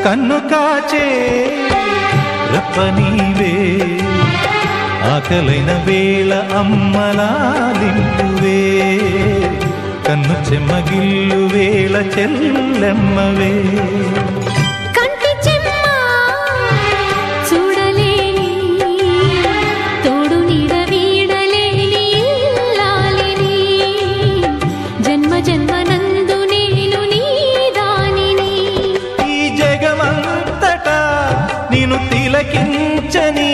కన్ను కాచే రెప్ప నీవే ఆకలైన వేళ అమ్మలాలింపువే కన్ను చెమ్మగిల్లు వేళ చెల్లెమ్మవే నిన్ను తిలకించని